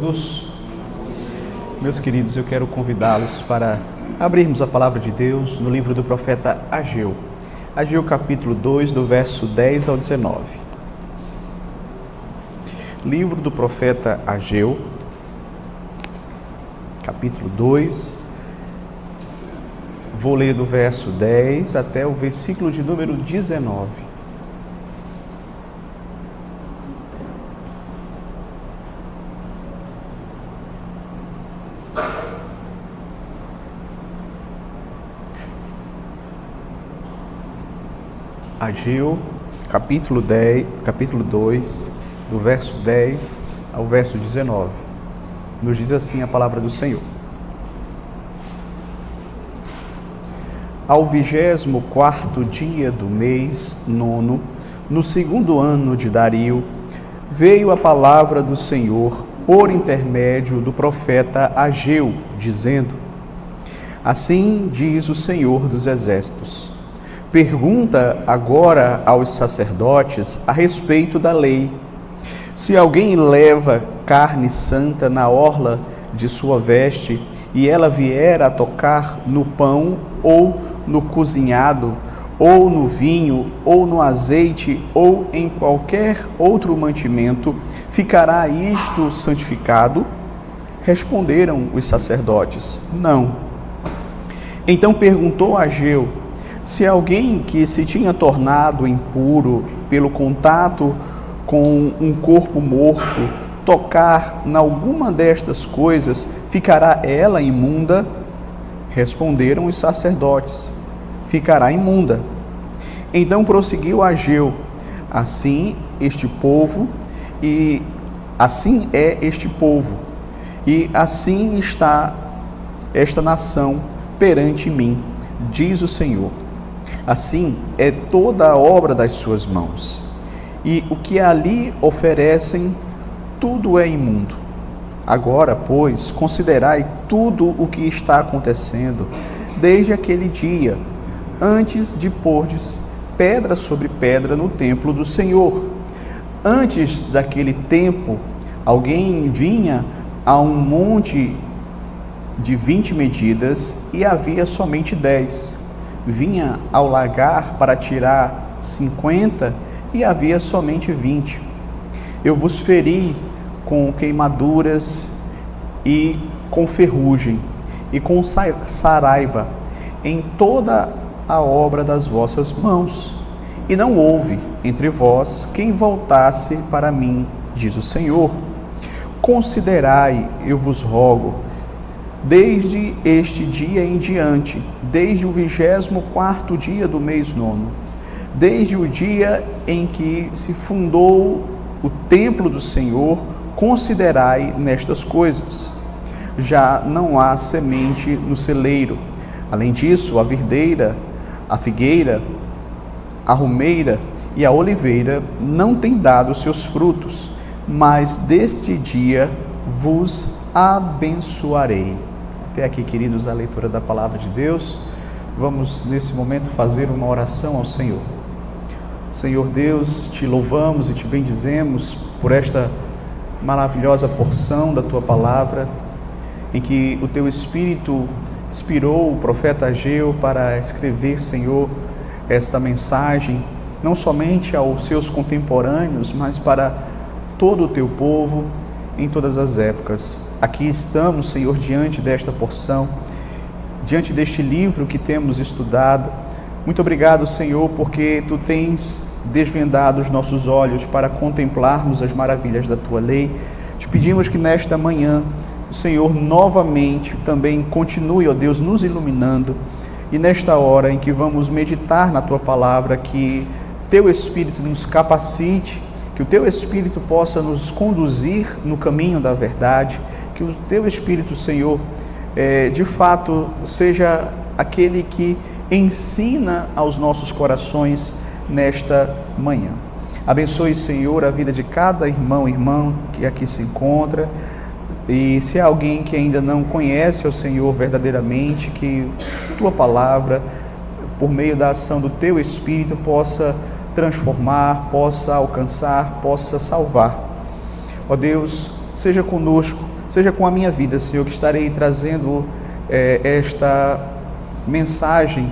todos. Meus queridos, eu quero convidá-los para abrirmos a palavra de Deus no livro do profeta Ageu. Ageu capítulo 2, do verso 10 ao 19. Livro do profeta Ageu, capítulo 2. Vou ler do verso 10 até o versículo de número 19. Ageu, capítulo 2, do verso 10 ao verso 19. Nos diz assim a palavra do Senhor. Ao 24º dia do mês nono, no segundo ano de Dario, veio a palavra do Senhor por intermédio do profeta Ageu, dizendo: Assim diz o Senhor dos Exércitos: Pergunta agora aos sacerdotes a respeito da lei. Se alguém leva carne santa na orla de sua veste e ela vier a tocar no pão ou no cozinhado, ou no vinho, ou no azeite, ou em qualquer outro mantimento, ficará isto santificado? Responderam os sacerdotes: Não. Então perguntou Ageu: Se alguém que se tinha tornado impuro pelo contato com um corpo morto tocar em alguma destas coisas, ficará ela imunda? Responderam os sacerdotes: Ficará imunda. Então prosseguiu Ageu: Assim é este povo, e assim está esta nação perante mim, diz o Senhor. Assim é toda a obra das suas mãos, e o que ali oferecem, tudo é imundo. Agora, pois, considerai tudo o que está acontecendo desde aquele dia, antes de pordes pedra sobre pedra no templo do Senhor. Antes daquele tempo, alguém vinha a um monte de 20 medidas e havia somente 10. Vinha ao lagar para tirar 50 e havia somente 20. Eu vos feri com queimaduras e com ferrugem e com saraiva em toda a obra das vossas mãos, e não houve entre vós quem voltasse para mim, diz o Senhor. Considerai, eu vos rogo, desde este dia em diante, desde o 24º dia do mês nono, desde o dia em que se fundou o templo do Senhor, considerai nestas coisas. Já não há semente no celeiro. Além disso, a videira, a figueira, a romeira e a oliveira não têm dado seus frutos, mas deste dia vos abençoarei. Até aqui, queridos, a leitura da palavra de Deus. Vamos, nesse momento, fazer uma oração ao Senhor. Senhor Deus, te louvamos e te bendizemos por esta maravilhosa porção da tua palavra, em que o teu Espírito inspirou o profeta Ageu para escrever, Senhor, esta mensagem, não somente aos seus contemporâneos, mas para todo o teu povo, em todas as épocas. Aqui estamos, Senhor, diante desta porção, diante deste livro que temos estudado. Muito obrigado, Senhor, porque tu tens desvendado os nossos olhos para contemplarmos as maravilhas da tua lei. Te pedimos que nesta manhã o Senhor novamente também continue, ó Deus, nos iluminando, e nesta hora em que vamos meditar na tua palavra, que teu Espírito nos capacite, que o teu Espírito possa nos conduzir no caminho da verdade, que o teu Espírito, Senhor, de fato seja aquele que ensina aos nossos corações nesta manhã. Abençoe, Senhor, a vida de cada irmão e irmã que aqui se encontra. E se há alguém que ainda não conhece o Senhor verdadeiramente, que tua palavra, por meio da ação do teu Espírito, possa transformar, possa alcançar, possa salvar. Ó Deus, seja conosco, seja com a minha vida, Senhor, que estarei trazendo esta mensagem,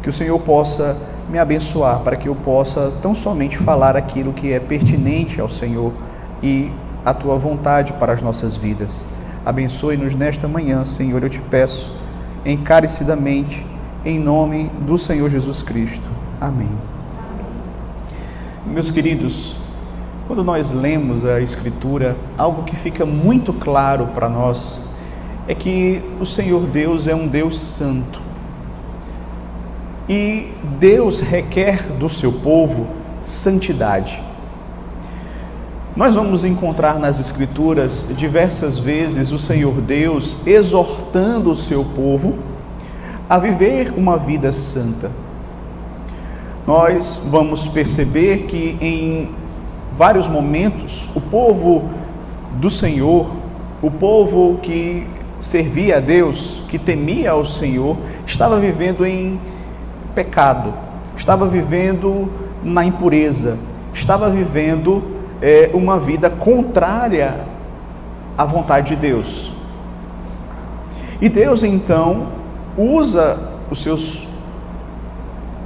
que o Senhor possa me abençoar, para que eu possa tão somente falar aquilo que é pertinente ao Senhor e a Tua vontade para as nossas vidas. Abençoe-nos nesta manhã, Senhor, eu te peço encarecidamente, em nome do Senhor Jesus Cristo. Amém. Meus queridos, quando nós lemos a Escritura, algo que fica muito claro para nós é que o Senhor Deus é um Deus santo. E Deus requer do seu povo santidade. Nós vamos encontrar nas Escrituras diversas vezes o Senhor Deus exortando o seu povo a viver uma vida santa. Nós vamos perceber que em vários momentos o povo do Senhor, o povo que servia a Deus, que temia ao Senhor, estava vivendo em pecado, estava vivendo na impureza, estava vivendo uma vida contrária à vontade de Deus. E Deus então usa os seus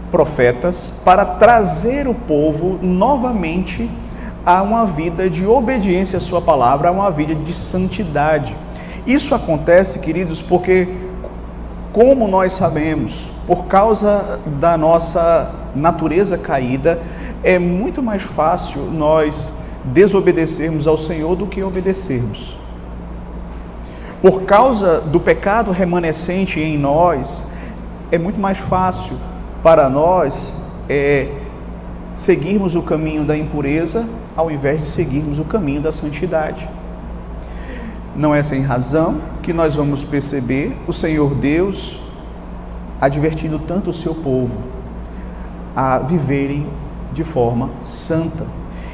profetas para trazer o povo novamente a uma vida de obediência à sua palavra, a uma vida de santidade. Isso acontece, queridos, porque, como nós sabemos, por causa da nossa natureza caída, é muito mais fácil nós desobedecermos ao Senhor do que obedecermos. Por causa do pecado remanescente em nós, é muito mais fácil para nós seguirmos o caminho da impureza ao invés de seguirmos o caminho da santidade. Não é sem razão que nós vamos perceber o Senhor Deus advertindo tanto o seu povo a viverem de forma santa.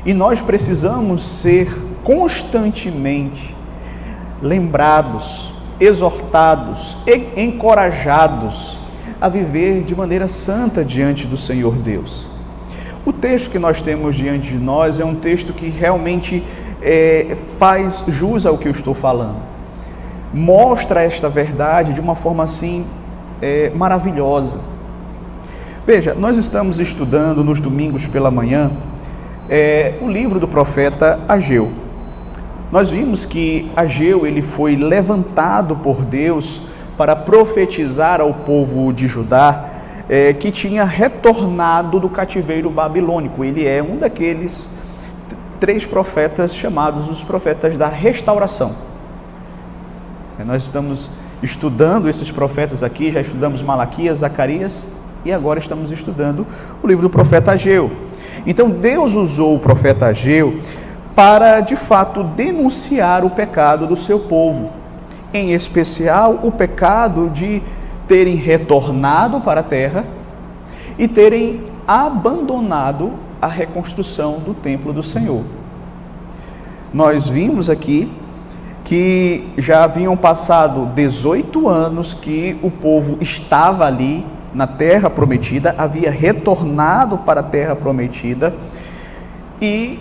E nós precisamos ser constantemente lembrados, exortados e encorajados a viver de maneira santa diante do Senhor Deus. O texto que nós temos diante de nós é um texto que realmente faz jus ao que eu estou falando. Mostra esta verdade de uma forma assim maravilhosa. Veja, nós estamos estudando nos domingos pela manhã o livro do profeta Ageu. Nós vimos que Ageu ele foi levantado por Deus para profetizar ao povo de Judá que tinha retornado do cativeiro babilônico. Ele é um daqueles 3 profetas chamados os profetas da restauração. Nós estamos estudando esses profetas aqui, já estudamos Malaquias, Zacarias e agora estamos estudando o livro do profeta Ageu. Então Deus usou o profeta Ageu para de fato denunciar o pecado do seu povo, em especial o pecado de terem retornado para a terra e terem abandonado a reconstrução do templo do Senhor. Nós vimos aqui que já haviam passado 18 anos que o povo estava ali na terra prometida, havia retornado para a terra prometida e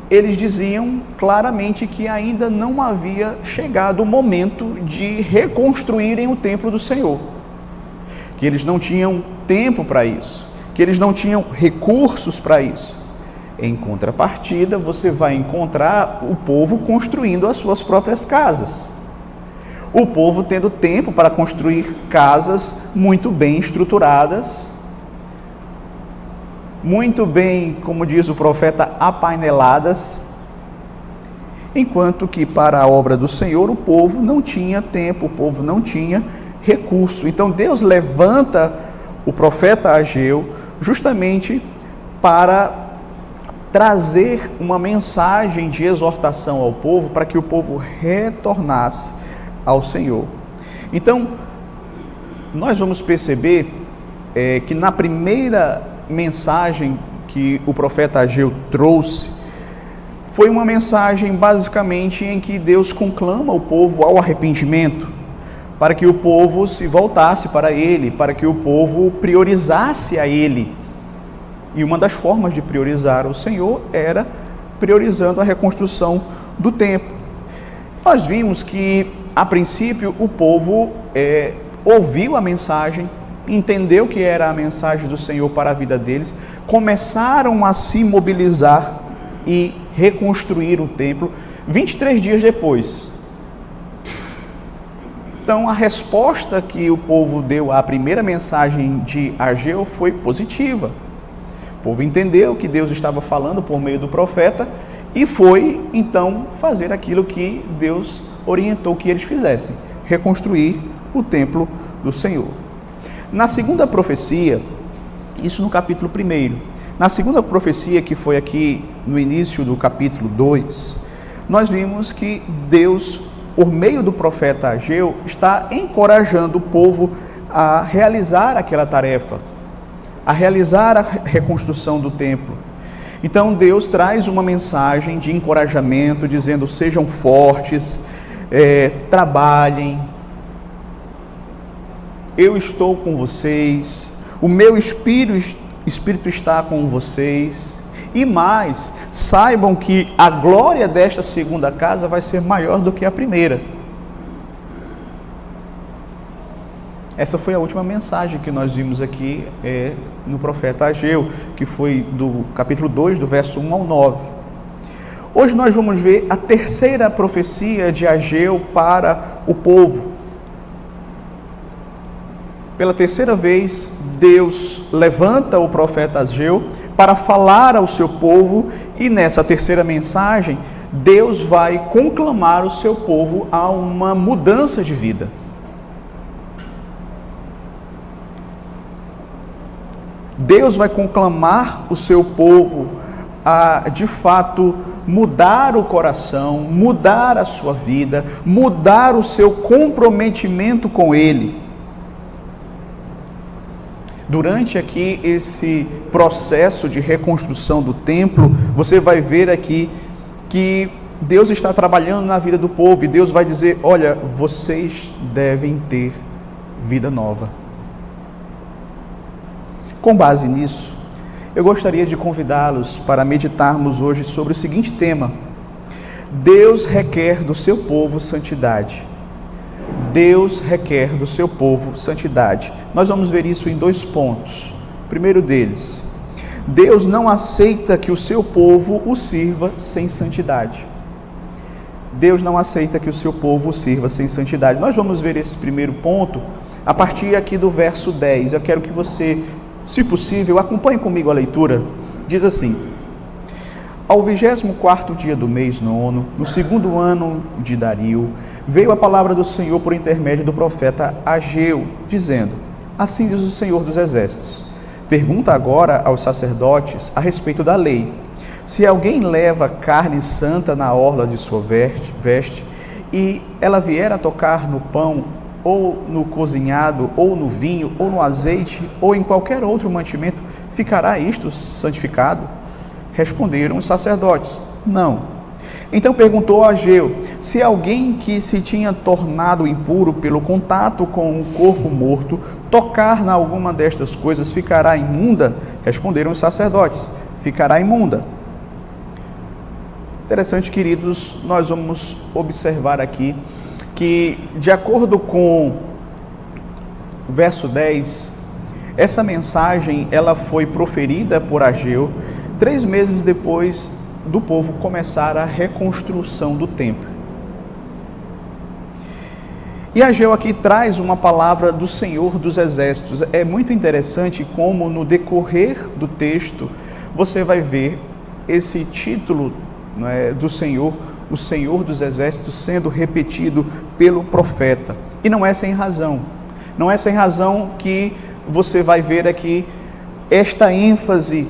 eles diziam claramente que ainda não havia chegado o momento de reconstruírem o templo do Senhor, que eles não tinham tempo para isso, que eles não tinham recursos para isso. Em contrapartida, você vai encontrar o povo construindo as suas próprias casas, o povo tendo tempo para construir casas muito bem estruturadas, muito bem, como diz o profeta, apaineladas, enquanto que para a obra do Senhor o povo não tinha tempo, o povo não tinha recurso. Então Deus levanta o profeta Ageu justamente para trazer uma mensagem de exortação ao povo, para que o povo retornasse ao Senhor. Então, nós vamos perceber que na primeira mensagem que o profeta Ageu trouxe, foi uma mensagem basicamente em que Deus conclama o povo ao arrependimento, para que o povo se voltasse para Ele, para que o povo priorizasse a Ele. E uma das formas de priorizar o Senhor era priorizando a reconstrução do templo. Nós vimos que, a princípio, o povo ouviu a mensagem, entendeu que era a mensagem do Senhor para a vida deles, começaram a se mobilizar e reconstruir o templo 23 dias depois. Então, a resposta que o povo deu à primeira mensagem de Ageu foi positiva. O povo entendeu que Deus estava falando por meio do profeta e foi, então, fazer aquilo que Deus orientou que eles fizessem: reconstruir o templo do Senhor. Na segunda profecia, isso no capítulo 1, na segunda profecia, que foi aqui no início do capítulo 2, nós vimos que Deus, por meio do profeta Ageu, está encorajando o povo a realizar aquela tarefa, a realizar a reconstrução do templo. Então Deus traz uma mensagem de encorajamento, dizendo: sejam fortes, trabalhem, eu estou com vocês, o meu Espírito está com vocês, e mais, saibam que a glória desta segunda casa vai ser maior do que a primeira. Essa foi a última mensagem que nós vimos aqui no profeta Ageu, que foi do capítulo 2, do verso 1 ao 9. Hoje nós vamos ver a terceira profecia de Ageu para o povo. Pela terceira vez, Deus levanta o profeta Ageu para falar ao seu povo, e nessa terceira mensagem, Deus vai conclamar o seu povo a uma mudança de vida. Deus vai conclamar o seu povo a, de fato, mudar o coração, mudar a sua vida, mudar o seu comprometimento com Ele. Durante aqui esse processo de reconstrução do templo, você vai ver aqui que Deus está trabalhando na vida do povo, e Deus vai dizer: olha, vocês devem ter vida nova. Com base nisso, eu gostaria de convidá-los para meditarmos hoje sobre o seguinte tema: Deus requer do seu povo santidade. Deus requer do seu povo santidade. Nós vamos ver isso em 2 pontos. O primeiro deles: Deus não aceita que o seu povo o sirva sem santidade. Deus não aceita que o seu povo o sirva sem santidade. Nós vamos ver esse primeiro ponto a partir aqui do verso 10. Eu quero que você, se possível, acompanhe comigo a leitura. Diz assim: ao 24º dia do mês nono, no 2º ano de Dario, veio a palavra do Senhor por intermédio do profeta Ageu, dizendo: assim diz o Senhor dos Exércitos, pergunta agora aos sacerdotes a respeito da lei. Se alguém leva carne santa na orla de sua veste, e ela vier a tocar no pão, ou no cozinhado, ou no vinho, ou no azeite, ou em qualquer outro mantimento, ficará isto santificado? Responderam os sacerdotes: não. Então perguntou a Ageu: se alguém que se tinha tornado impuro pelo contato com o corpo morto tocar na alguma destas coisas, ficará imunda? Responderam os sacerdotes: ficará imunda. Interessante, queridos, nós vamos observar aqui que, de acordo com o verso 10, essa mensagem ela foi proferida por Ageu 3 meses depois do povo começar a reconstrução do templo. E Ageu aqui traz uma palavra do Senhor dos Exércitos. É muito interessante como, no decorrer do texto, você vai ver esse título, não é, do Senhor, o Senhor dos Exércitos, sendo repetido pelo profeta. E não é sem razão. Não é sem razão que você vai ver aqui esta ênfase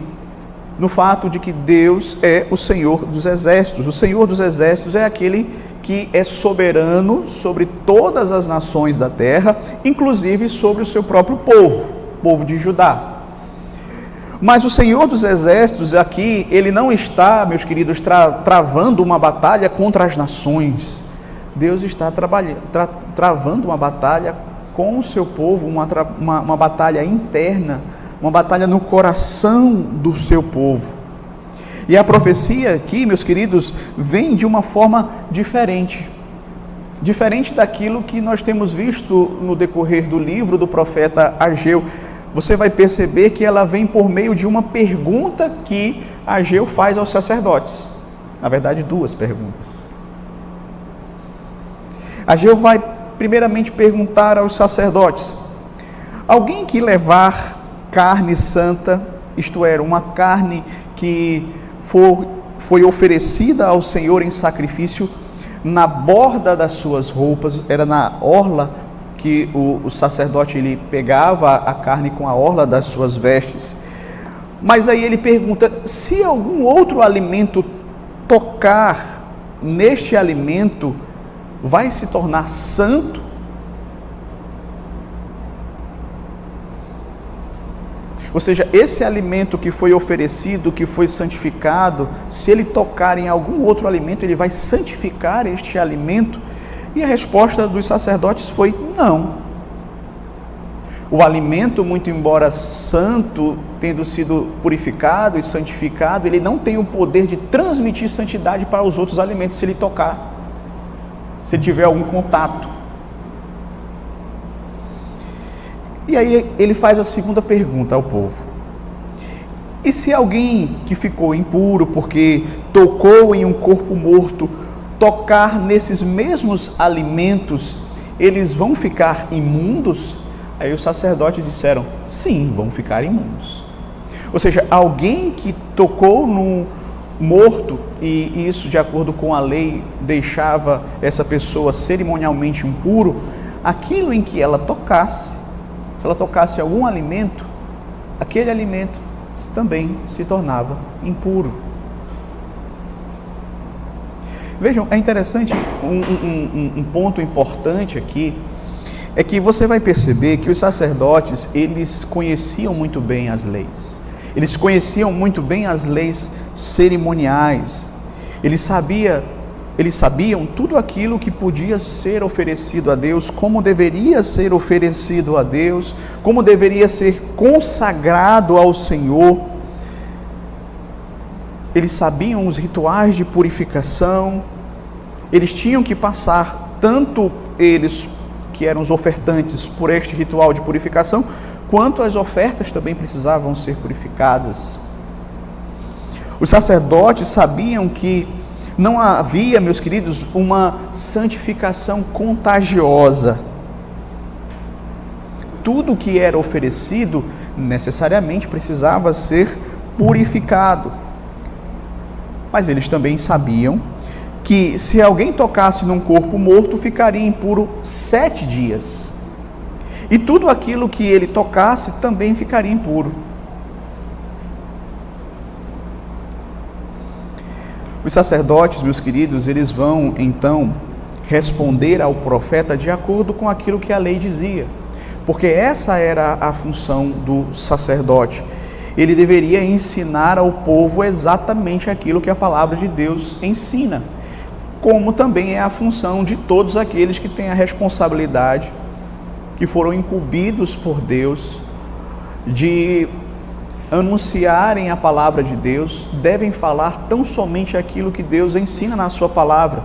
no fato de que Deus é o Senhor dos Exércitos. O Senhor dos Exércitos é aquele que é soberano sobre todas as nações da terra, inclusive sobre o seu próprio povo, povo de Judá. Mas o Senhor dos Exércitos aqui, ele não está, meus queridos, travando uma batalha contra as nações. Deus está travando uma batalha com o seu povo, uma batalha interna, uma batalha no coração do seu povo. E a profecia aqui, meus queridos, vem de uma forma diferente. Diferente daquilo que nós temos visto no decorrer do livro do profeta Ageu. Você vai perceber que ela vem por meio de uma pergunta que Ageu faz aos sacerdotes. Na verdade, duas perguntas. Ageu vai primeiramente perguntar aos sacerdotes: alguém que levar carne santa, isto é, uma carne que foi oferecida ao Senhor em sacrifício, na borda das suas roupas, era na orla que o sacerdote ele pegava a carne com a orla das suas vestes. Mas aí ele pergunta: se algum outro alimento tocar neste alimento, vai se tornar santo? Ou seja, esse alimento que foi oferecido, que foi santificado, se ele tocar em algum outro alimento, ele vai santificar este alimento? E a resposta dos sacerdotes foi: não. O alimento, muito embora santo, tendo sido purificado e santificado, ele não tem o poder de transmitir santidade para os outros alimentos se ele tocar, se ele tiver algum contato. E aí ele faz a segunda pergunta ao povo: e se alguém que ficou impuro porque tocou em um corpo morto, tocar nesses mesmos alimentos, eles vão ficar imundos? Aí os sacerdotes disseram: sim, vão ficar imundos. Ou seja, alguém que tocou no morto, e isso de acordo com a lei deixava essa pessoa cerimonialmente impuro, aquilo em que ela tocasse, se ela tocasse algum alimento, aquele alimento também se tornava impuro. Vejam, é interessante, um ponto importante aqui, é que você vai perceber que os sacerdotes, eles conheciam muito bem as leis. Eles conheciam muito bem as leis cerimoniais. Eles sabiam tudo aquilo que podia ser oferecido a Deus, como deveria ser oferecido a Deus, como deveria ser consagrado ao Senhor. Eles sabiam os rituais de purificação. Eles tinham que passar, tanto eles que eram os ofertantes, por este ritual de purificação, quanto as ofertas também precisavam ser purificadas. Os sacerdotes sabiam que não havia, meus queridos, uma santificação contagiosa. Tudo que era oferecido necessariamente precisava ser purificado. Mas eles também sabiam que se alguém tocasse num corpo morto, ficaria impuro 7 dias. E tudo aquilo que ele tocasse também ficaria impuro. Os sacerdotes, meus queridos, eles vão então responder ao profeta de acordo com aquilo que a lei dizia, porque essa era a função do sacerdote. Ele deveria ensinar ao povo exatamente aquilo que a palavra de Deus ensina, como também é a função de todos aqueles que têm a responsabilidade, que foram incumbidos por Deus de anunciarem a palavra de Deus, devem falar tão somente aquilo que Deus ensina na sua palavra.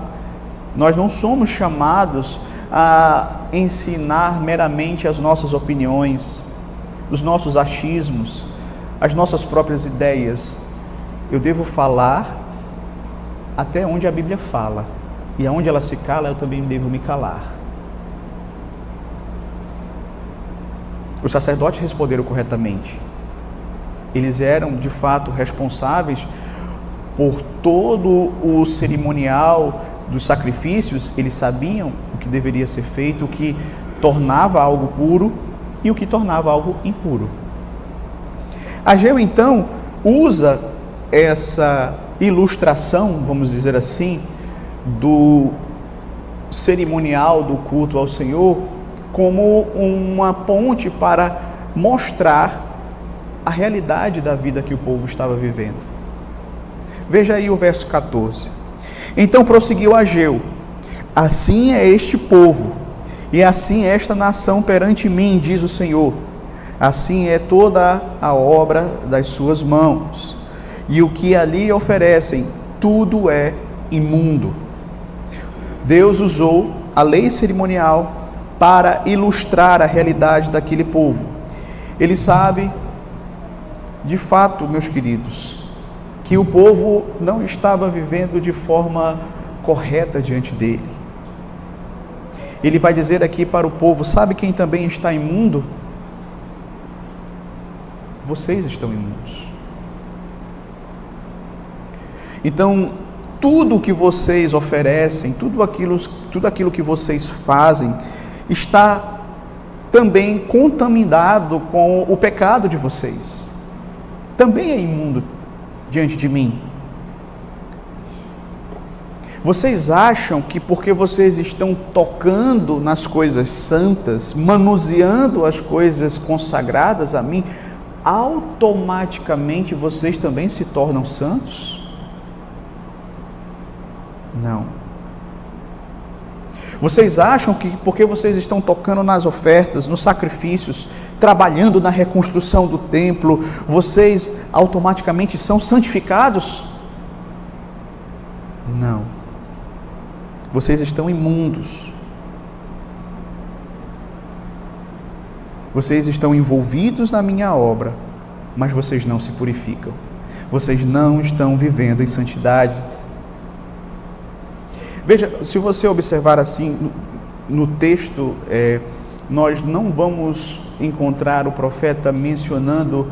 Nós não somos chamados a ensinar meramente as nossas opiniões, os nossos achismos, as nossas próprias ideias. Eu devo falar até onde a Bíblia fala, e aonde ela se cala, eu também devo me calar. Os sacerdotes responderam corretamente. Eles eram, de fato, responsáveis por todo o cerimonial dos sacrifícios. Eles sabiam o que deveria ser feito, o que tornava algo puro e o que tornava algo impuro. Ageu, então, usa essa ilustração, vamos dizer assim, do cerimonial do culto ao Senhor como uma ponte para mostrar a realidade da vida que o povo estava vivendo. Veja aí o verso 14. Então prosseguiu Ageu: assim é este povo, e assim é esta nação perante mim, diz o Senhor. Assim é toda a obra das suas mãos. e o que ali oferecem, tudo é imundo. Deus usou a lei cerimonial para ilustrar a realidade daquele povo. Ele sabe, de fato, meus queridos, que o povo não estava vivendo de forma correta diante dele. Ele vai dizer aqui para o povo: sabe quem também está imundo? Vocês estão imundos. Então, tudo que vocês oferecem, tudo aquilo que vocês fazem, está também contaminado com o pecado de vocês. Também é imundo diante de mim. Vocês acham que porque vocês estão tocando nas coisas santas, manuseando as coisas consagradas a mim, automaticamente vocês também se tornam santos? Não. Vocês acham que porque vocês estão tocando nas ofertas, nos sacrifícios, trabalhando na reconstrução do templo, vocês automaticamente são santificados? Não. Vocês estão imundos. Vocês estão envolvidos na minha obra, mas vocês não se purificam. Vocês não estão vivendo em santidade. Veja, se você observar assim no texto, nós não vamos encontrar o profeta mencionando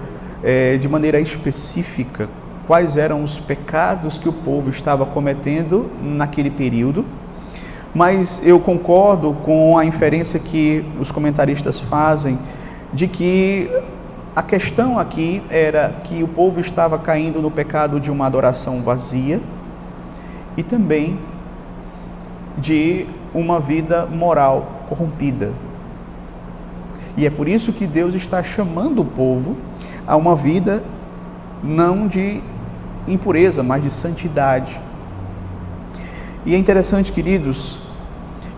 de maneira específica quais eram os pecados que o povo estava cometendo naquele período, mas eu concordo com a inferência que os comentaristas fazem de que a questão aqui era que o povo estava caindo no pecado de uma adoração vazia e também de uma vida moral corrompida. E é por isso que Deus está chamando o povo a uma vida não de impureza, mas de santidade. E é interessante, queridos,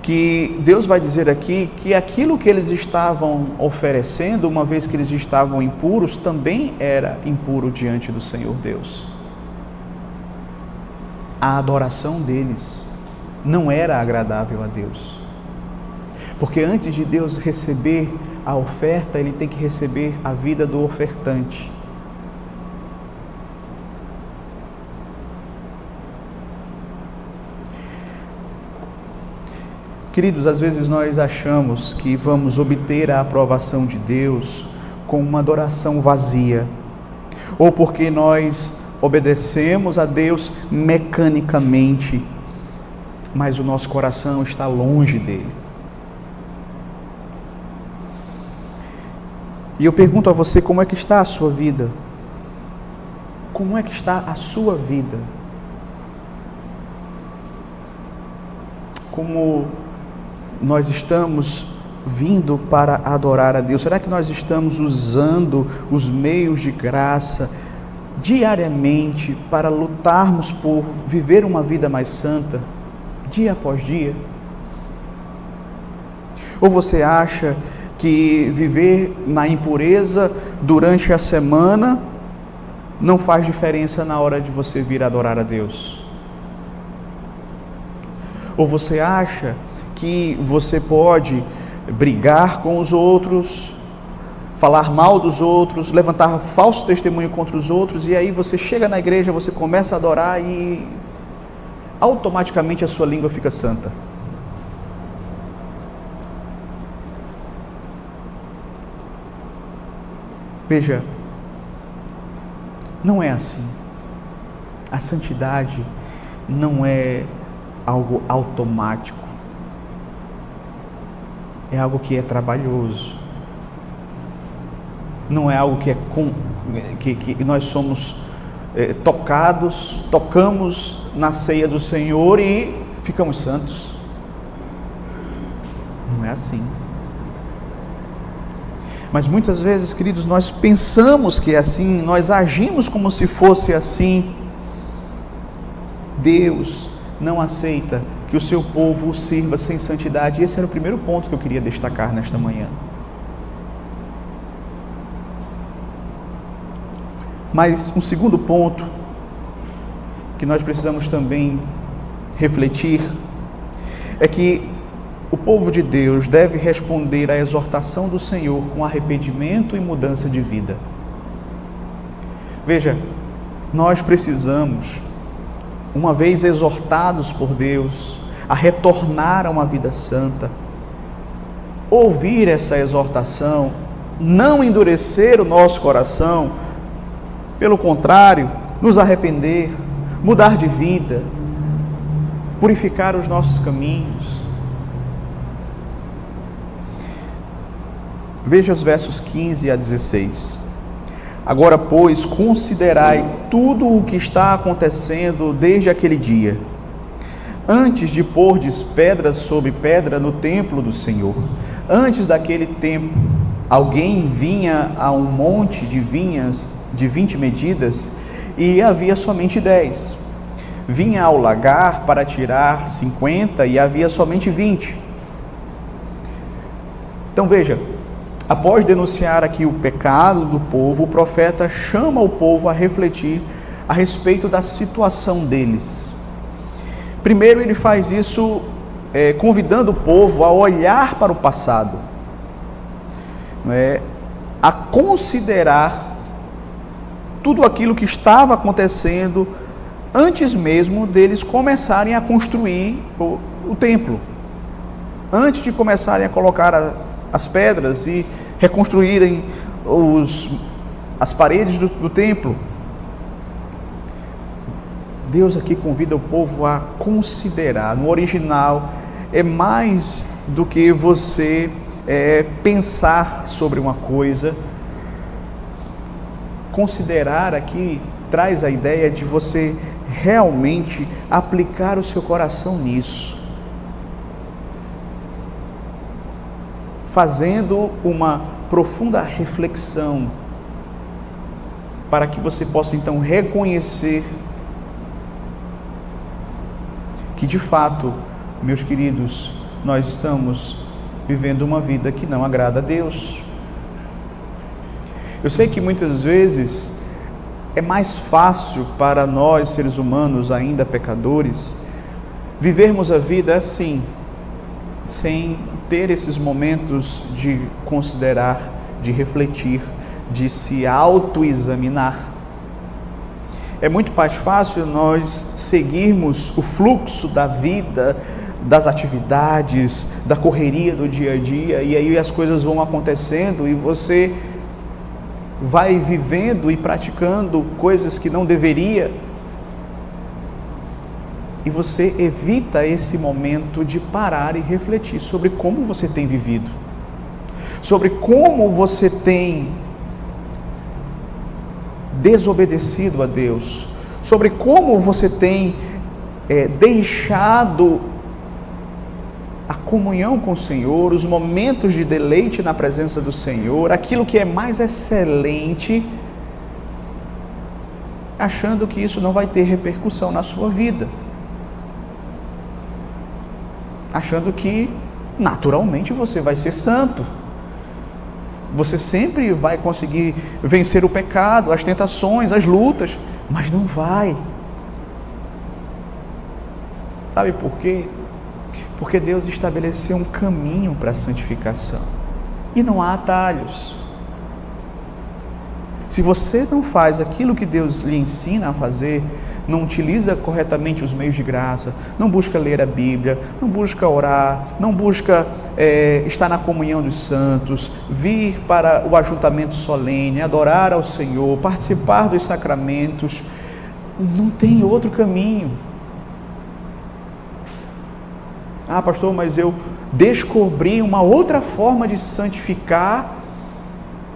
que Deus vai dizer aqui que aquilo que eles estavam oferecendo, uma vez que eles estavam impuros, também era impuro diante do Senhor Deus. A adoração deles não era agradável a Deus, porque antes de Deus receber a oferta, Ele tem que receber a vida do ofertante. Queridos, às vezes nós achamos que vamos obter a aprovação de Deus com uma adoração vazia, ou porque nós obedecemos a Deus mecanicamente, mas o nosso coração está longe dele. E eu pergunto a você, como é que está a sua vida? Como é que está a sua vida? Como nós estamos vindo para adorar a Deus? Será que nós estamos usando os meios de graça diariamente para lutarmos por viver uma vida mais santa, dia após dia? Ou você acha que viver na impureza durante a semana não faz diferença na hora de você vir adorar a Deus? Ou você acha que você pode brigar com os outros, falar mal dos outros, levantar falso testemunho contra os outros, e aí você chega na igreja, você começa a adorar e automaticamente a sua língua fica santa? Veja, não é assim. A santidade não é algo automático. É algo que é trabalhoso. Não é algo que nós somos tocamos na ceia do Senhor e ficamos santos. Não é assim. Mas muitas vezes, queridos, nós pensamos que é assim, nós agimos como se fosse assim. Deus não aceita que o seu povo o sirva sem santidade. Esse era o primeiro ponto que eu queria destacar nesta manhã. Mas um segundo ponto que nós precisamos também refletir é que o povo de Deus deve responder à exortação do Senhor com arrependimento e mudança de vida. Veja, nós precisamos, uma vez exortados por Deus a retornar a uma vida santa, ouvir essa exortação, não endurecer o nosso coração, pelo contrário, nos arrepender, mudar de vida, purificar os nossos caminhos. Veja os versos 15 a 16. Agora, pois, considerai tudo o que está acontecendo desde aquele dia, antes de pordes pedra sobre pedra no templo do Senhor. Antes daquele tempo, alguém vinha a um monte de vinhas de 20 medidas e havia somente 10. Vinha ao lagar para tirar 50 e havia somente 20. Então veja, após denunciar aqui o pecado do povo, o profeta chama o povo a refletir a respeito da situação deles. Primeiro ele faz isso convidando o povo a olhar para o passado, a considerar tudo aquilo que estava acontecendo antes mesmo deles começarem a construir o templo, antes de começarem a colocar as pedras e reconstruírem as paredes do templo. Deus aqui convida o povo a considerar. No original é mais do que você pensar sobre uma coisa. Considerar aqui traz a ideia de você realmente aplicar o seu coração nisso, fazendo uma profunda reflexão, para que você possa então reconhecer que de fato, meus queridos, nós estamos vivendo uma vida que não agrada a Deus. Eu sei que muitas vezes é mais fácil para nós, seres humanos ainda pecadores, vivermos a vida assim, sem ter esses momentos de considerar, de refletir, de se autoexaminar. É muito mais fácil nós seguirmos o fluxo da vida, das atividades, da correria do dia a dia, e aí as coisas vão acontecendo e você vai vivendo e praticando coisas que não deveria, e você evita esse momento de parar e refletir sobre como você tem vivido, sobre como você tem desobedecido a Deus, sobre como você tem deixado a comunhão com o Senhor, os momentos de deleite na presença do Senhor, aquilo que é mais excelente, achando que isso não vai ter repercussão na sua vida, achando que naturalmente você vai ser santo, você sempre vai conseguir vencer o pecado, as tentações, as lutas, mas não vai. Sabe por quê? Porque Deus estabeleceu um caminho para a santificação e não há atalhos. Se você não faz aquilo que Deus lhe ensina a fazer, não utiliza corretamente os meios de graça, não busca ler a Bíblia, não busca orar, não busca estar na comunhão dos santos, vir para o ajuntamento solene, adorar ao Senhor, participar dos sacramentos, não tem outro caminho. Ah, pastor, mas eu descobri uma outra forma de santificar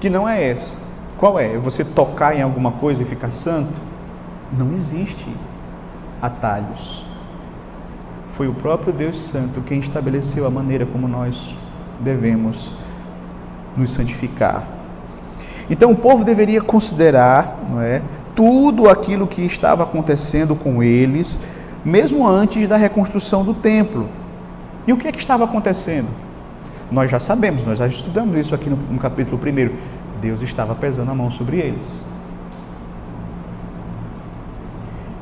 que não é essa. Qual é? Você tocar em alguma coisa e ficar santo? Não existe atalhos. Foi o próprio Deus Santo quem estabeleceu a maneira como nós devemos nos santificar. Então o povo deveria considerar, não é, tudo aquilo que estava acontecendo com eles, mesmo antes da reconstrução do templo. E o que é que estava acontecendo? Nós já sabemos, nós já estudamos isso aqui no capítulo 1. Deus estava pesando a mão sobre eles.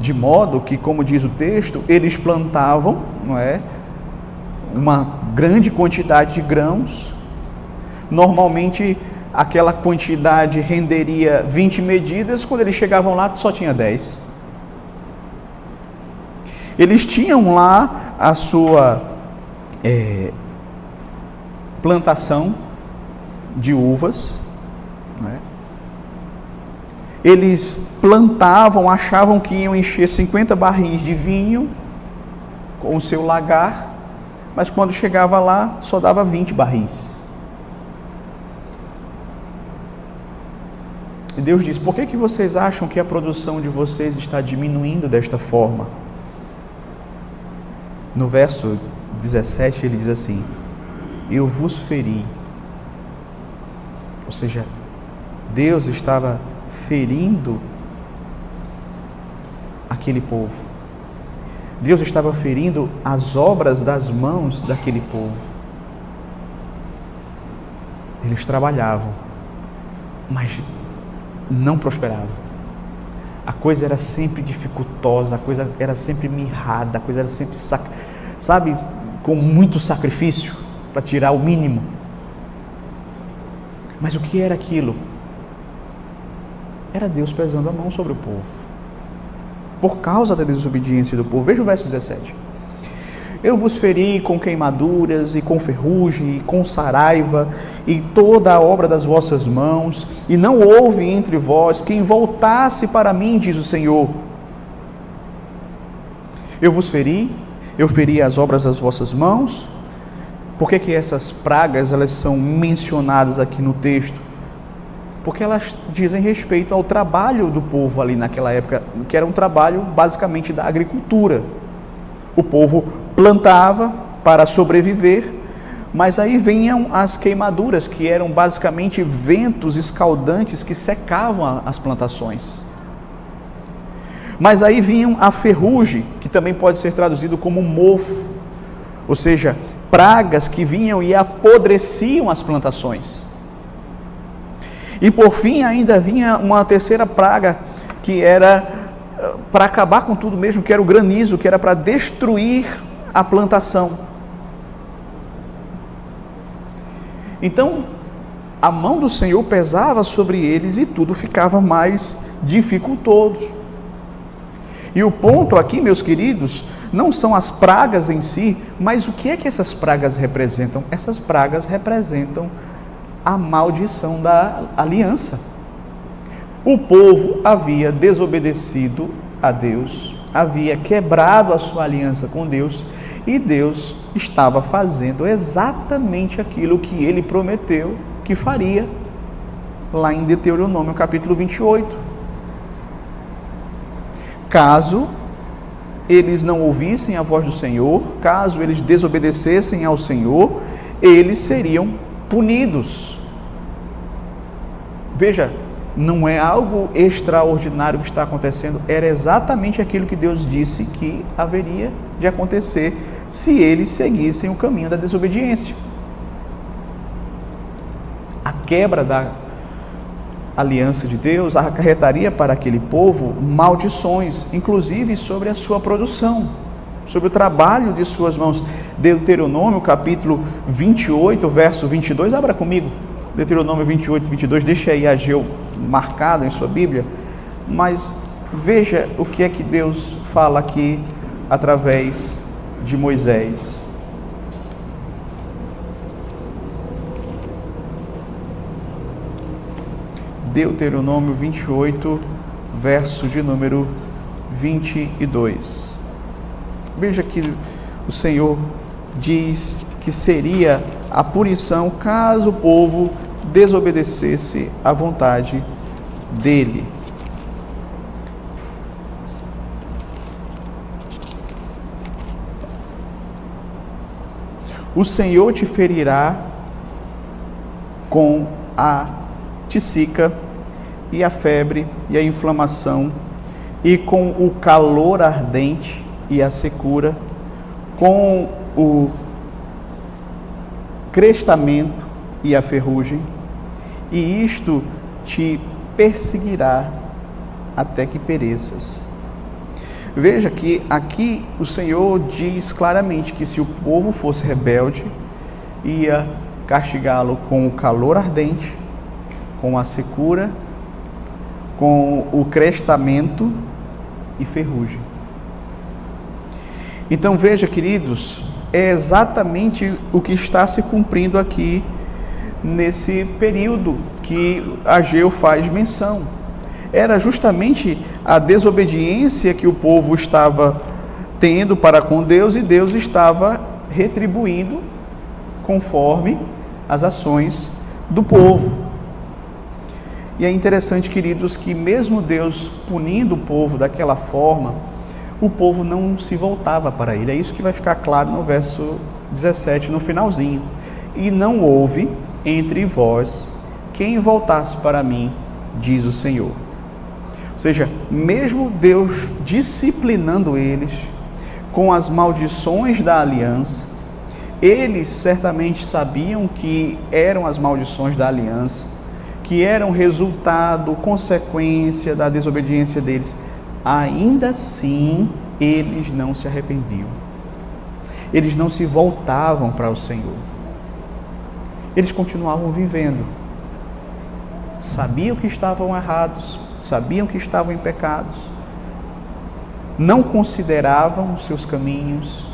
De modo que, como diz o texto, eles plantavam, não é, uma grande quantidade de grãos. Normalmente aquela quantidade renderia 20 medidas, quando eles chegavam lá só tinha 10. Eles tinham lá a sua plantação de uvas, né? Eles plantavam, achavam que iam encher 50 barris de vinho com o seu lagar, mas quando chegava lá só dava 20 barris. E Deus diz: por que vocês acham que a produção de vocês está diminuindo desta forma? No verso 17 ele diz assim: eu vos feri. Ou seja, Deus estava ferindo aquele povo. Deus estava ferindo as obras das mãos daquele povo. Eles trabalhavam, mas não prosperavam. A coisa era sempre dificultosa, a coisa era sempre mirrada, a coisa era sempre, com muito sacrifício para tirar o mínimo. Mas o que era aquilo? Era Deus pesando a mão sobre o povo, por causa da desobediência do povo. Veja o verso 17: eu vos feri com queimaduras, e com ferrugem, e com saraiva, e toda a obra das vossas mãos, e não houve entre vós quem voltasse para mim, diz o Senhor. Eu vos feri, eu feri as obras das vossas mãos. Por que essas pragas elas são mencionadas aqui no texto? Porque elas dizem respeito ao trabalho do povo ali naquela época, que era um trabalho basicamente da agricultura. O povo plantava para sobreviver, mas aí vinham as queimaduras, que eram basicamente ventos escaldantes que secavam as plantações. Mas aí vinham a ferrugem, que também pode ser traduzido como mofo, ou seja, pragas que vinham e apodreciam as plantações. E por fim ainda vinha uma terceira praga, que era para acabar com tudo mesmo, que era o granizo, que era para destruir a plantação. Então, a mão do Senhor pesava sobre eles e tudo ficava mais dificultoso. E o ponto aqui, meus queridos, não são as pragas em si, mas o que é que essas pragas representam? Essas pragas representam a maldição da aliança. O povo havia desobedecido a Deus, havia quebrado a sua aliança com Deus, e Deus estava fazendo exatamente aquilo que ele prometeu que faria, lá em Deuteronômio capítulo 28. Caso eles não ouvissem a voz do Senhor, caso eles desobedecessem ao Senhor, eles seriam punidos. Veja, não é algo extraordinário que está acontecendo, era exatamente aquilo que Deus disse que haveria de acontecer se eles seguissem o caminho da desobediência. A quebra da aliança de Deus acarretaria para aquele povo maldições, inclusive sobre a sua produção, sobre o trabalho de suas mãos. Deuteronômio capítulo 28, verso 22, abra comigo, Deuteronômio 28, 22, deixa aí Ageu marcado em sua Bíblia, mas veja o que é que Deus fala aqui através de Moisés. Deuteronômio 28, verso de número 22. Veja que o Senhor diz que seria a punição caso o povo desobedecesse à vontade dele. O Senhor te ferirá com a tisica e a febre e a inflamação, e com o calor ardente e a secura, com o crestamento e a ferrugem, e isto te perseguirá até que pereças. Veja que aqui o Senhor diz claramente que se o povo fosse rebelde, ia castigá-lo com o calor ardente, com a secura, com o crestamento e ferrugem. Então veja, queridos, é exatamente o que está se cumprindo aqui nesse período que Ageu faz menção. Era justamente a desobediência que o povo estava tendo para com Deus, e Deus estava retribuindo conforme as ações do povo. E é interessante, queridos, que mesmo Deus punindo o povo daquela forma, o povo não se voltava para ele. É isso que vai ficar claro no verso 17, no finalzinho. E não houve entre vós quem voltasse para mim, diz o Senhor. Ou seja, mesmo Deus disciplinando eles com as maldições da aliança, eles certamente sabiam que eram as maldições da aliança, que eram resultado, consequência da desobediência deles. Ainda assim, eles não se arrependiam. Eles não se voltavam para o Senhor. Eles continuavam vivendo. Sabiam que estavam errados, sabiam que estavam em pecados, não consideravam os seus caminhos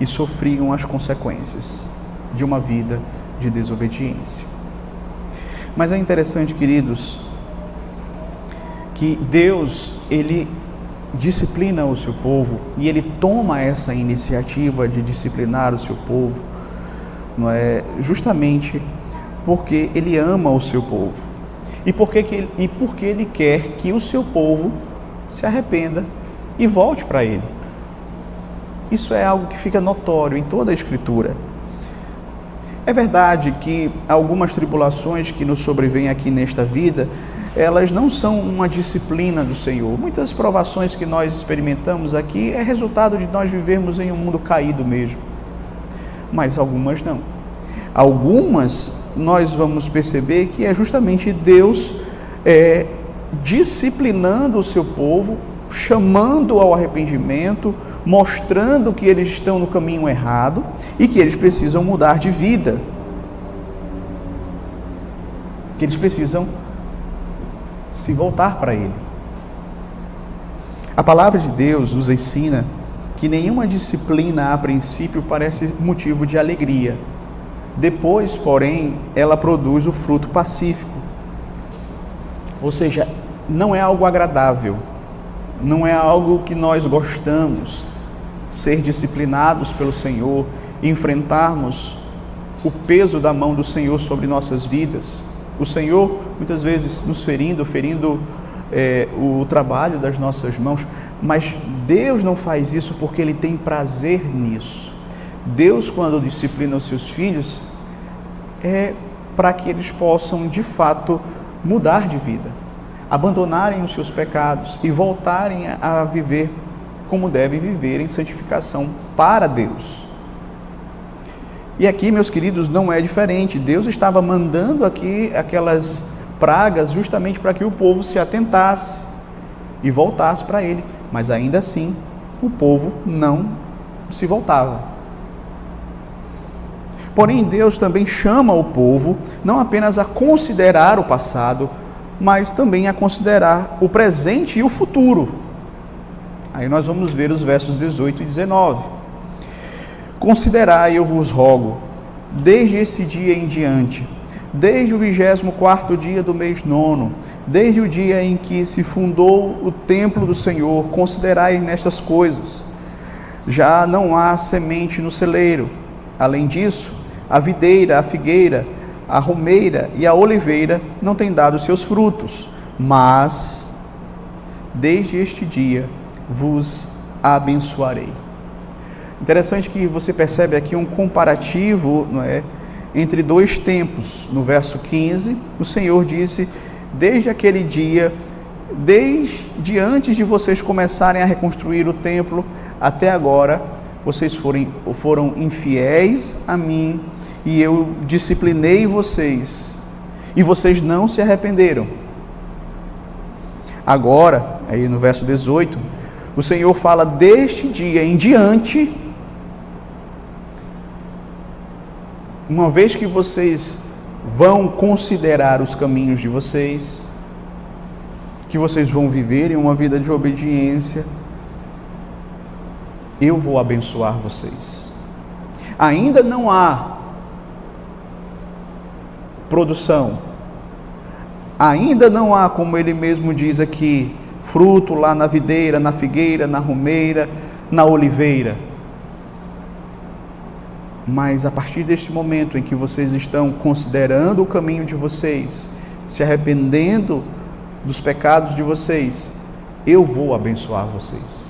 e sofriam as consequências de uma vida de desobediência. Mas é interessante, queridos, que Deus, Ele disciplina o seu povo, e Ele toma essa iniciativa de disciplinar o seu povo, não é? Justamente porque Ele ama o seu povo, e porque Ele quer que o seu povo se arrependa e volte para Ele. Isso é algo que fica notório em toda a Escritura. É verdade que algumas tribulações que nos sobrevêm aqui nesta vida, elas não são uma disciplina do Senhor. Muitas provações que nós experimentamos aqui é resultado de nós vivermos em um mundo caído mesmo. Mas algumas não. Algumas nós vamos perceber que é justamente Deus disciplinando o seu povo, chamando ao arrependimento, mostrando que eles estão no caminho errado e que eles precisam mudar de vida, que eles precisam se voltar para Ele. A palavra de Deus nos ensina que nenhuma disciplina a princípio parece motivo de alegria. Depois, porém, ela produz o fruto pacífico. Ou seja, não é algo agradável, não é algo que nós gostamos, ser disciplinados pelo Senhor, enfrentarmos o peso da mão do Senhor sobre nossas vidas. O Senhor, muitas vezes, nos ferindo o trabalho das nossas mãos, mas Deus não faz isso porque Ele tem prazer nisso. Deus, quando disciplina os seus filhos, é para que eles possam, de fato, mudar de vida, abandonarem os seus pecados e voltarem a viver como devem viver, em santificação para Deus. E aqui, meus queridos, não é diferente. Deus estava mandando aqui aquelas pragas justamente para que o povo se atentasse e voltasse para Ele, mas ainda assim o povo não se voltava. Porém, Deus também chama o povo não apenas a considerar o passado, mas também a considerar o presente e o futuro. Aí nós vamos ver os versos 18 e 19. Considerai, eu vos rogo, desde esse dia em diante, desde o 24º dia do mês 9, desde o dia em que se fundou o templo do Senhor, considerai nestas coisas. Já não há semente no celeiro. Além disso, a videira, a figueira, a romeira e a oliveira não têm dado seus frutos, mas desde este dia vos abençoarei. Interessante que você percebe aqui um comparativo, não é, entre dois tempos. No verso 15, o Senhor disse: desde aquele dia, desde antes de vocês começarem a reconstruir o templo, até agora, vocês foram infiéis a mim, e eu disciplinei vocês, e vocês não se arrependeram. Agora, aí no verso 18, O Senhor fala: deste dia em diante, uma vez que vocês vão considerar os caminhos de vocês, que vocês vão viver em uma vida de obediência, eu vou abençoar vocês. Ainda não há produção, ainda não há, como ele mesmo diz aqui, fruto lá na videira, na figueira, na romeira, na oliveira. Mas a partir deste momento em que vocês estão considerando o caminho de vocês, se arrependendo dos pecados de vocês, eu vou abençoar vocês.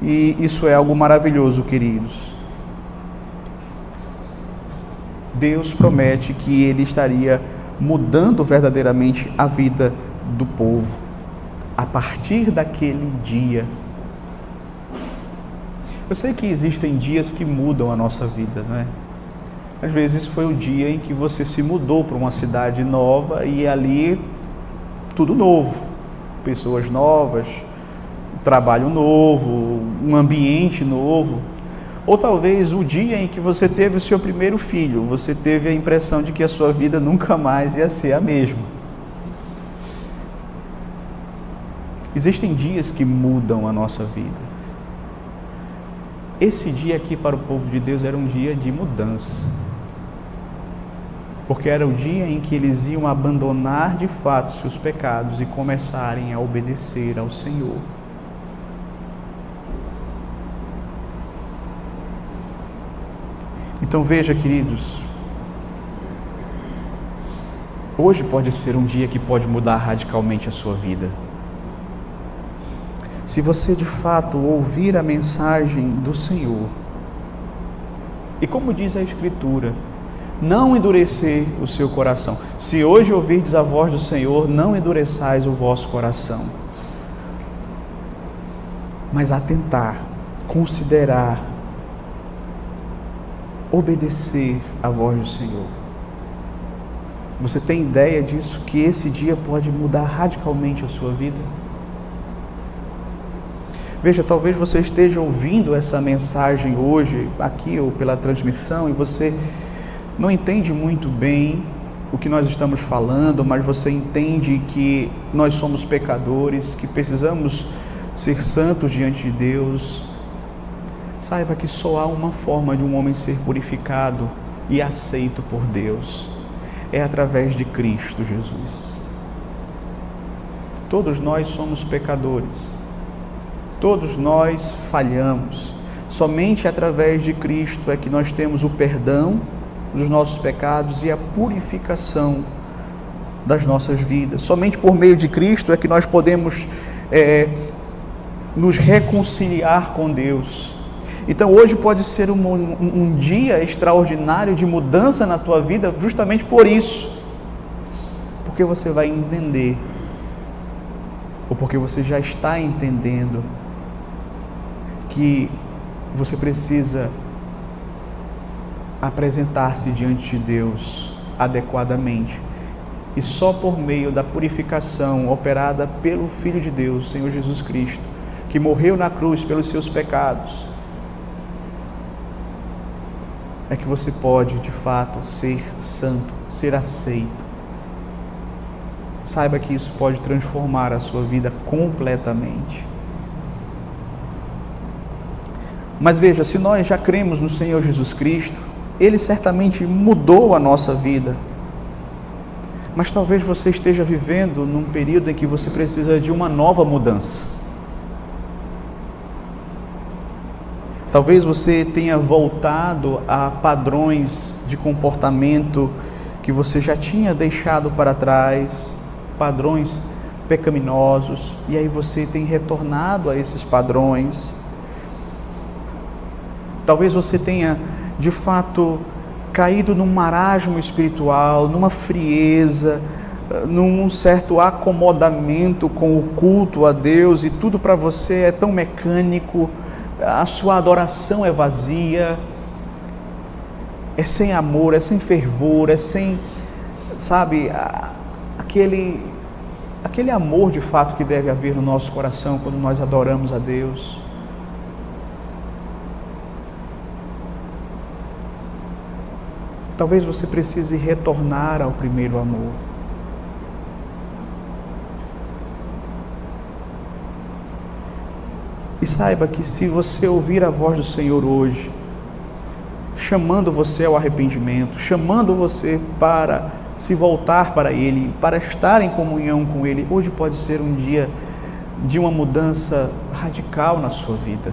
E isso é algo maravilhoso, queridos. Deus promete que Ele estaria mudando verdadeiramente a vida do povo a partir daquele dia. Eu sei que existem dias que mudam a nossa vida, não é? Às vezes foi o dia em que você se mudou para uma cidade nova e ali tudo novo, pessoas novas, trabalho novo, um ambiente novo. Ou talvez o dia em que você teve o seu primeiro filho, você teve a impressão de que a sua vida nunca mais ia ser a mesma. Existem dias que mudam a nossa vida. Esse dia aqui para o povo de Deus era um dia de mudança. Porque era o dia em que eles iam abandonar de fato seus pecados e começarem a obedecer ao Senhor. Então veja, queridos, hoje pode ser um dia que pode mudar radicalmente a sua vida. Se você de fato ouvir a mensagem do Senhor, e como diz a Escritura, não endurecer o seu coração. Se hoje ouvirdes a voz do Senhor, não endureçais o vosso coração. Mas atentar, considerar, obedecer à voz do Senhor. Você tem ideia disso? Que esse dia pode mudar radicalmente a sua vida? Veja, talvez você esteja ouvindo essa mensagem hoje, aqui ou pela transmissão, e você não entende muito bem o que nós estamos falando, mas você entende que nós somos pecadores, que precisamos ser santos diante de Deus. Saiba que só há uma forma de um homem ser purificado e aceito por Deus. É através de Cristo Jesus. Todos nós somos pecadores. Todos nós falhamos. Somente através de Cristo é que nós temos o perdão dos nossos pecados e a purificação das nossas vidas. Somente por meio de Cristo é que nós podemos nos reconciliar com Deus. Então hoje pode ser um dia extraordinário de mudança na tua vida, justamente por isso. Porque você vai entender, ou porque você já está entendendo, que você precisa apresentar-se diante de Deus adequadamente. E só por meio da purificação operada pelo Filho de Deus, Senhor Jesus Cristo, que morreu na cruz pelos seus pecados, é que você pode, de fato, ser santo, ser aceito. Saiba que isso pode transformar a sua vida completamente. Mas veja, se nós já cremos no Senhor Jesus Cristo, Ele certamente mudou a nossa vida. Mas talvez você esteja vivendo num período em que você precisa de uma nova mudança. Talvez você tenha voltado a padrões de comportamento que você já tinha deixado para trás, padrões pecaminosos, e aí você tem retornado a esses padrões. Talvez você tenha, de fato, caído num marasmo espiritual, numa frieza, num certo acomodamento com o culto a Deus, e tudo para você é tão mecânico, a sua adoração é vazia, é sem amor, é sem fervor, é sem, sabe, aquele amor de fato que deve haver no nosso coração quando nós adoramos a Deus. Talvez você precise retornar ao primeiro amor. E saiba que se você ouvir a voz do Senhor hoje, chamando você ao arrependimento, chamando você para se voltar para Ele, para estar em comunhão com Ele, hoje pode ser um dia de uma mudança radical na sua vida.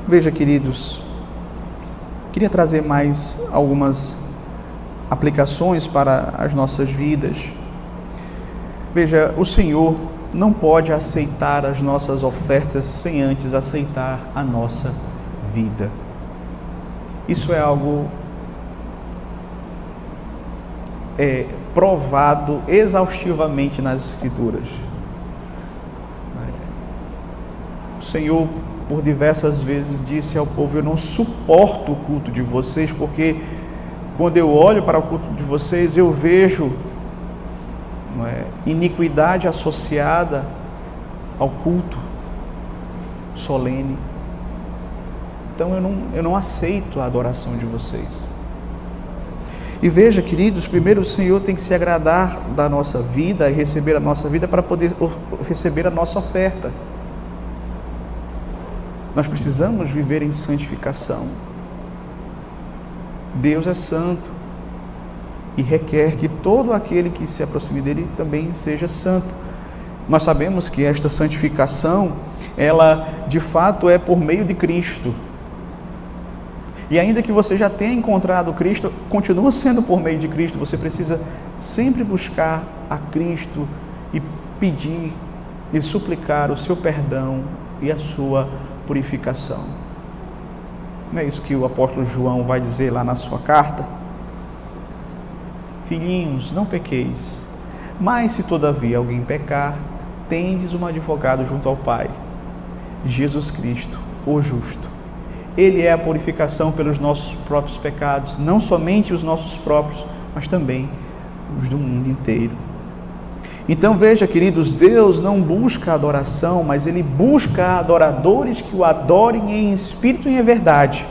Veja, queridos, queria trazer mais algumas aplicações para as nossas vidas. Veja, o Senhor não pode aceitar as nossas ofertas sem antes aceitar a nossa vida. Isso é algo provado exaustivamente nas Escrituras. O Senhor, por diversas vezes, disse ao povo: eu não suporto o culto de vocês, porque quando eu olho para o culto de vocês, eu vejo iniquidade associada ao culto solene. Então eu não aceito a adoração de vocês. E veja, queridos, primeiro o Senhor tem que se agradar da nossa vida e receber a nossa vida para poder receber a nossa oferta. Nós precisamos viver em santificação. Deus é santo e requer que todo aquele que se aproxime dele também seja santo. Nós sabemos que esta santificação, ela de fato é por meio de Cristo. E ainda que você já tenha encontrado Cristo, continua sendo por meio de Cristo. Você precisa sempre buscar a Cristo e pedir e suplicar o seu perdão e a sua purificação. Não é isso que o apóstolo João vai dizer lá na sua carta? Filhinhos, não pequeis, mas se todavia alguém pecar, tendes um advogado junto ao Pai, Jesus Cristo, o justo. Ele é a purificação pelos nossos próprios pecados, não somente os nossos próprios, mas também os do mundo inteiro. Então veja, queridos, Deus não busca adoração, mas Ele busca adoradores que o adorem em espírito e em verdade.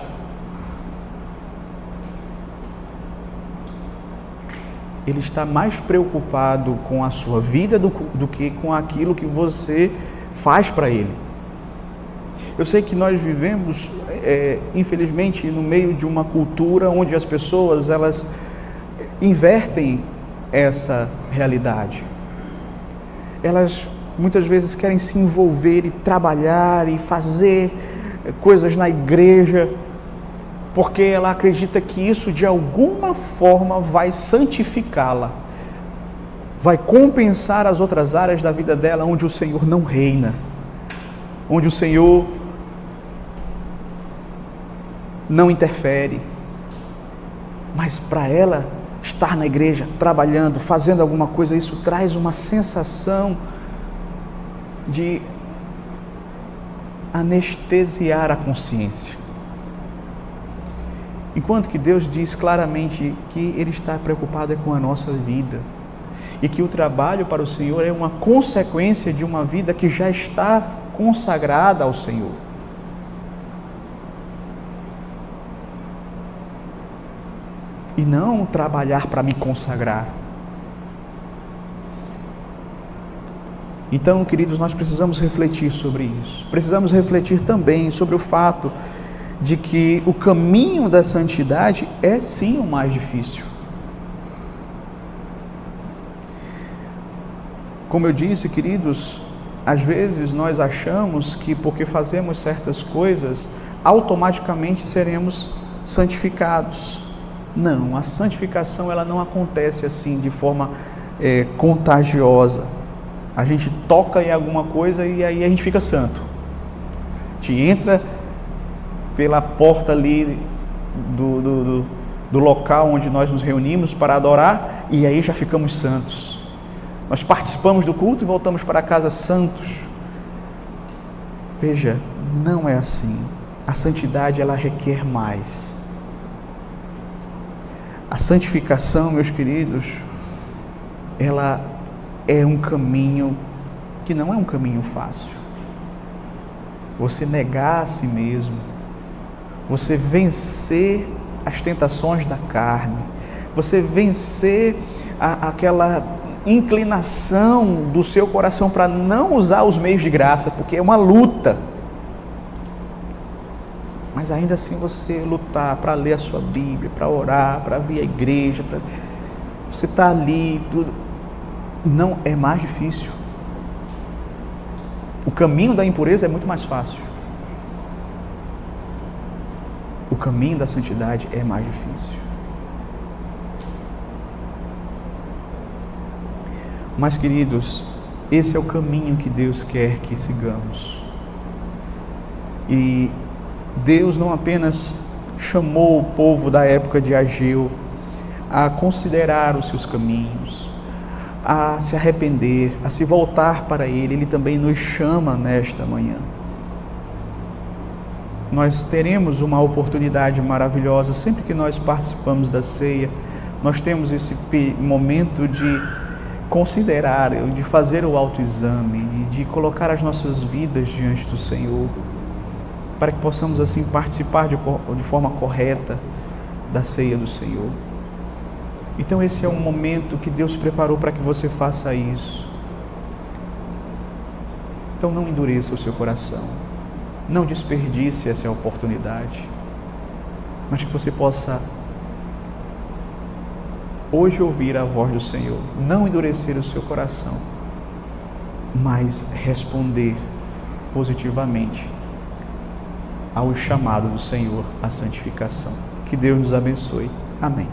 Ele está mais preocupado com a sua vida do que com aquilo que você faz para Ele. Eu sei que nós vivemos, infelizmente, no meio de uma cultura onde as pessoas, elas invertem essa realidade. Elas muitas vezes querem se envolver e trabalhar e fazer coisas na igreja, porque ela acredita que isso de alguma forma vai santificá-la, vai compensar as outras áreas da vida dela onde o Senhor não reina, onde o Senhor não interfere. Mas para ela estar na igreja, trabalhando, fazendo alguma coisa, isso traz uma sensação de anestesiar a consciência. Enquanto que Deus diz claramente que Ele está preocupado com a nossa vida e que o trabalho para o Senhor é uma consequência de uma vida que já está consagrada ao Senhor. E não trabalhar para me consagrar. Então, queridos, nós precisamos refletir sobre isso. Precisamos refletir também sobre o fato de que o caminho da santidade é sim o mais difícil. Como eu disse, queridos, às vezes nós achamos que porque fazemos certas coisas, automaticamente seremos santificados. Não, a santificação ela não acontece assim de forma contagiosa. A gente toca em alguma coisa e aí a gente fica santo. A gente entra pela porta ali do local onde nós nos reunimos para adorar e aí já ficamos santos. Nós participamos do culto e voltamos para casa santos. Veja, não é assim. A santidade ela requer mais. A santificação, meus queridos, ela é um caminho que não é um caminho fácil. Você negar a si mesmo, você vencer as tentações da carne, você vencer aquela inclinação do seu coração para não usar os meios de graça, porque é uma luta. Mas ainda assim você lutar para ler a sua Bíblia, para orar, para vir à igreja, você está ali, tudo, não é mais difícil. O caminho da impureza é muito mais fácil. O caminho da santidade é mais difícil. Mas, queridos, esse é o caminho que Deus quer que sigamos. E Deus não apenas chamou o povo da época de Ageu a considerar os seus caminhos, a se arrepender, a se voltar para Ele. Ele também nos chama nesta manhã. Nós teremos uma oportunidade maravilhosa sempre que nós participamos da ceia. Nós temos esse momento de considerar, de fazer o autoexame, de colocar as nossas vidas diante do Senhor, para que possamos assim participar de forma correta da ceia do Senhor. Então esse é um momento que Deus preparou para que você faça isso. Então não endureça o seu coração, não desperdice essa oportunidade, mas que você possa hoje ouvir a voz do Senhor, não endurecer o seu coração, mas responder positivamente ao chamado do Senhor à santificação. Que Deus nos abençoe. Amém.